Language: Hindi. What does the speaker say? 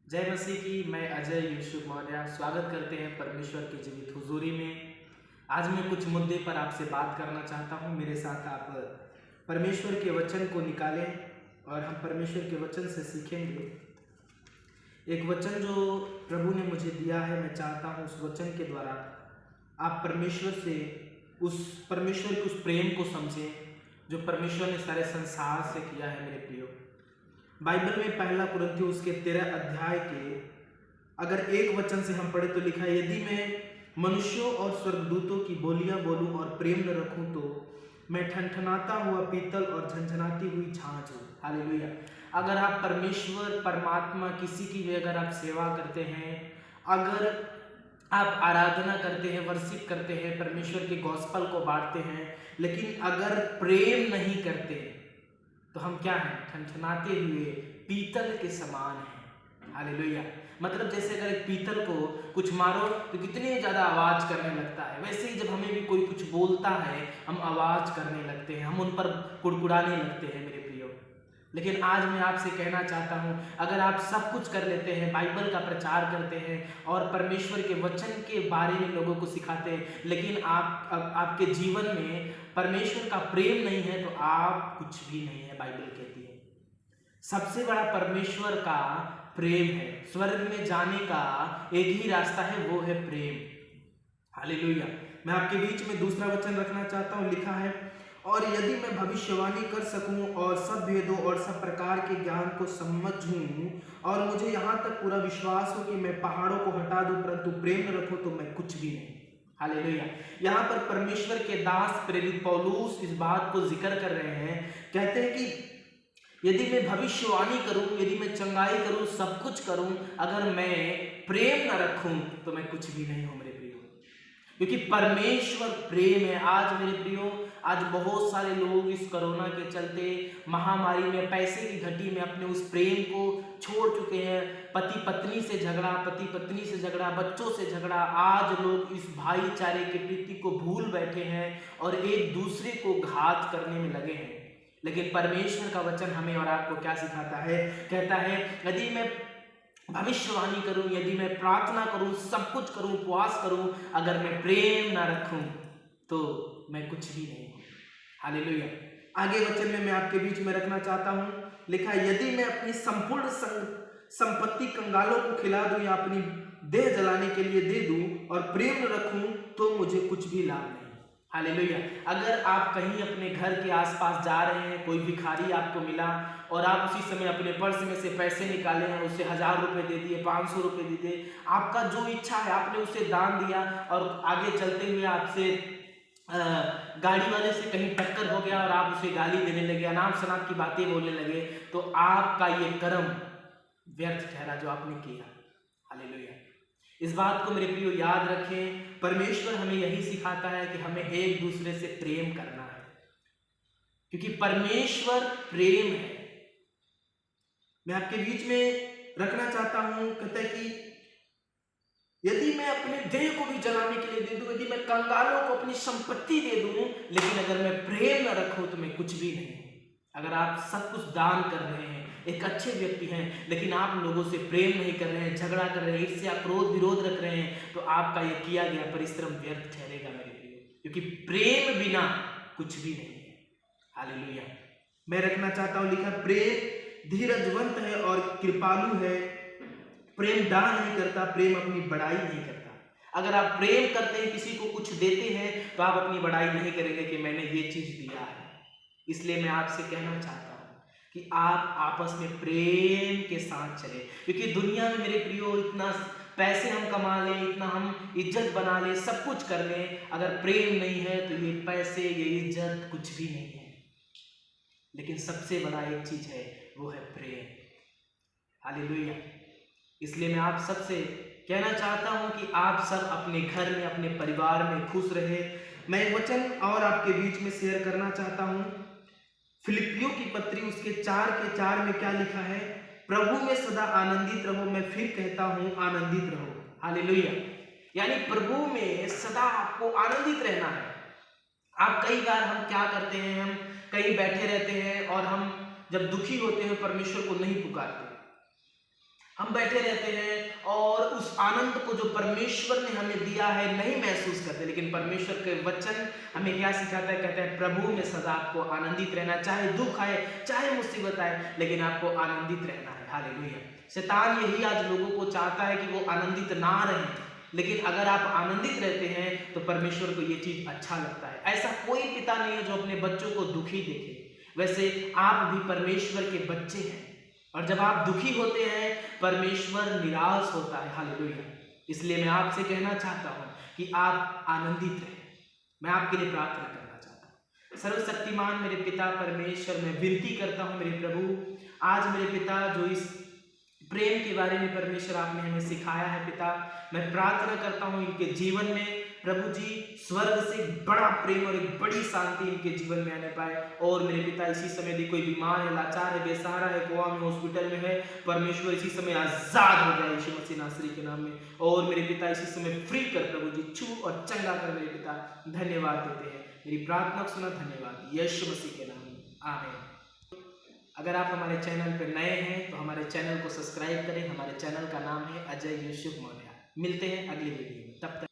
जय मसीह की। मैं अजय यूसुफ मौर्य स्वागत करते हैं परमेश्वर की जीवित हुजूरी में। आज मैं कुछ मुद्दे पर आपसे बात करना चाहता हूं। मेरे साथ आप परमेश्वर के वचन को निकालें और हम परमेश्वर के वचन से सीखेंगे। एक वचन जो प्रभु ने मुझे दिया है, मैं चाहता हूं उस वचन के द्वारा आप परमेश्वर के उस प्रेम को समझें जो परमेश्वर ने सारे संसार से किया है। मेरे प्रियो, बाइबल में पहला कुरिन्थियों उसके 13 अध्याय के अगर एक वचन से हम पढ़े तो लिखा है, यदि मैं मनुष्यों और स्वर्गदूतों की बोलियां बोलूं और प्रेम न रखूं तो मैं ठनठनाता हुआ पीतल और झनझनाती हुई झांझ हूं। हालेलुया। अगर आप परमेश्वर परमात्मा किसी की भी अगर आप सेवा करते हैं, अगर आप आराधना करते हैं, वर्शिप करते हैं, परमेश्वर के गॉस्पल को बांटते हैं, लेकिन अगर प्रेम नहीं करते तो हम क्या हैं? ठनठनाते हुए पीतल के समान हैं। हालेलुया। मतलब जैसे अगर एक पीतल को कुछ मारो तो कितनी ज़्यादा आवाज़ करने लगता है, वैसे ही जब हमें भी कोई कुछ बोलता है हम आवाज़ करने लगते हैं, हम उन पर कुड़कुड़ाने लगते हैं। मेरे प्रियो, लेकिन आज मैं आपसे कहना चाहता हूं, अगर आप सब कुछ कर लेते हैं, बाइबल का प्रचार करते हैं और परमेश्वर के वचन के बारे में लोगों को सिखाते हैं, लेकिन आपके जीवन में परमेश्वर का प्रेम नहीं है तो आप कुछ भी नहीं है। बाइबल कहती है सबसे बड़ा परमेश्वर का प्रेम है। स्वर्ग में जाने का एक ही रास्ता है, वो है प्रेम। हालेलुया। मैं आपके बीच में दूसरा वचन रखना चाहता हूं। लिखा है, और यदि मैं भविष्यवाणी कर सकूं और सब भेदों और सब प्रकार के ज्ञान को समझूं और मुझे यहाँ तक पूरा विश्वास हो कि मैं पहाड़ों को हटा दूं परंतु प्रेम न रखूं तो मैं कुछ भी नहीं। हालेलुया। यहाँ पर परमेश्वर के दास प्रेरित पौलुस इस बात को जिक्र कर रहे हैं। कहते हैं कि यदि मैं भविष्यवाणी करूं, यदि मैं चंगाई करूं, सब कुछ करूं, अगर मैं प्रेम न रखूं तो मैं कुछ भी नहीं हूं। मेरे प्रियो, क्योंकि परमेश्वर प्रेम है। आज मेरे प्रियो, आज बहुत सारे लोग इस कोरोना के चलते महामारी में पैसे की घटी में अपने उस प्रेम को छोड़ चुके हैं। पति पत्नी से झगड़ा, पति पत्नी से झगड़ा, बच्चों से झगड़ा। आज लोग इस भाईचारे के प्रीति को भूल बैठे हैं और एक दूसरे को घात करने में लगे हैं। लेकिन परमेश्वर का वचन हमें और आपको क्या सिखाता है? कहता है, यदि मैं भविष्यवाणी करूं, यदि मैं प्रार्थना करूं, सब कुछ करूं, उपवास करूं, अगर मैं प्रेम ना रखूं तो मैं कुछ भी नहीं हूं। हालेलुया। आगे वचन में मैं आपके बीच में रखना चाहता हूं। लिखा है, यदि मैं अपनी संपूर्ण संपत्ति कंगालों को खिला दूं या अपनी देह जलाने के लिए दे दूं और प्रेम न रखूं तो मुझे कुछ भी लाभ नहीं। हालेलुया। अगर आप कहीं अपने घर के आसपास जा रहे हैं, कोई भिखारी आपको मिला और आप उसी समय अपने पर्स में से पैसे निकाले हैं, उसे 1000 रुपये दे दिए, 500 रुपये दे दिए, आपका जो इच्छा है आपने उसे दान दिया और आगे चलते हुए आपसे गाड़ी वाले से कहीं टक्कर हो गया और आप उसे गाली देने लगे, अनाप शनाप की बातें बोलने लगे, तो आपका ये कर्म व्यर्थ ठहरा जो आपने किया। हालेलुया। इस बात को मेरे प्रियो याद रखें। परमेश्वर हमें यही सिखाता है कि हमें एक दूसरे से प्रेम करना है, क्योंकि परमेश्वर प्रेम है। मैं आपके बीच में रखना चाहता हूं। कहता है कि यदि मैं अपने देह को भी जलाने के लिए दे दूं, यदि मैं कंगालों को अपनी संपत्ति दे दूं, लेकिन अगर मैं प्रेम न रखूं तो मैं कुछ भी नहीं। अगर आप सब कुछ दान कर रहे हैं, एक अच्छे व्यक्ति हैं, लेकिन आप लोगों से प्रेम नहीं कर रहे हैं, झगड़ा कर रहे हैं, ईर्ष्या क्रोध विरोध रख रहे हैं, तो आपका ये किया गया परिश्रम व्यर्थ ठहरेगा मेरे प्रियो, क्योंकि प्रेम बिना कुछ भी नहीं है। हालेलुया। मैं रखना चाहता हूं। लिखा, प्रेम धीरजवंत है और कृपालु है, प्रेम डाह नहीं करता, प्रेम अपनी बड़ाई नहीं करता। अगर आप प्रेम करते हैं, किसी को कुछ देते हैं, तो आप अपनी बड़ाई नहीं करेंगे कि मैंने ये चीज दिया है। इसलिए मैं आपसे कहना चाहता हूं कि आप आपस में प्रेम के साथ चले, क्योंकि दुनिया में मेरे प्रियो इतना पैसे हम कमा लें, इतना हम इज्जत बना लें, सब कुछ कर लें, अगर प्रेम नहीं है तो ये पैसे, ये इज्जत कुछ भी नहीं है। लेकिन सबसे बड़ा एक चीज है, वो है प्रेम। हालेलुया। इसलिए मैं आप सबसे कहना चाहता हूं कि आप सब अपने घर में, अपने परिवार में खुश रहे। मैं वचन और आपके बीच में शेयर करना चाहता हूं। फिलिपियों की पत्री उसके 4:4 में क्या लिखा है? प्रभु में सदा आनंदित रहो, मैं फिर कहता हूं आनंदित रहो। हालेलुया। यानी प्रभु में सदा आपको आनंदित रहना है। आप कई बार हम क्या करते हैं, हम कहीं बैठे रहते हैं और हम जब दुखी होते हैं परमेश्वर को नहीं पुकारते, हम बैठे रहते हैं और उस आनंद को जो परमेश्वर ने हमें दिया है नहीं महसूस करते। लेकिन परमेश्वर के वचन हमें क्या सिखाता है? कहता है प्रभु में सदा आपको आनंदित रहना, चाहे दुख आए चाहे मुसीबत आए, लेकिन आपको आनंदित रहना है। हालेलुया। शैतान यही आज लोगों को चाहता है कि वो आनंदित ना रहें, लेकिन अगर आप आनंदित रहते हैं तो परमेश्वर को ये चीज अच्छा लगता है। ऐसा कोई पिता नहीं है जो अपने बच्चों को दुखी देखे। वैसे आप भी परमेश्वर के बच्चे हैं, और जब आप दुखी होते हैं परमेश्वर निराश होता है। हालेलुया। इसलिए मैं आपसे कहना चाहता हूं कि आप आनंदित रहें। मैं आपके लिए प्रार्थना करना चाहता हूं। सर्वशक्तिमान मेरे पिता परमेश्वर, मैं विनती करता हूं मेरे प्रभु, आज मेरे पिता जो इस प्रेम के बारे में परमेश्वर आपने हमें सिखाया है पिता, मैं प्रार्थना करता हूं इनके जीवन में प्रभु जी स्वर्ग से बड़ा प्रेम और एक बड़ी शांति इनके जीवन में आने पाए। और मेरे पिता इसी समय भी कोई बीमार है, लाचार है, बेसहारा है, कुआं में, हॉस्पिटल में है, परमेश्वर इसी समय आजाद हो जाए यीशु मसीह नासरी के नाम में। और मेरे पिता इसी समय फ्री कर प्रभु जी, छू और चंगा कर मेरे पिता। धन्यवाद देते हैं, मेरी प्रार्थना सुना, धन्यवाद यीशु मसीह के नाम में, आमीन। अगर आप हमारे चैनल पर नए हैं तो हमारे चैनल को सब्सक्राइब करें। हमारे चैनल का नाम है अजय यूसुफ मौर्य। मिलते हैं अगली वीडियो में, तब तक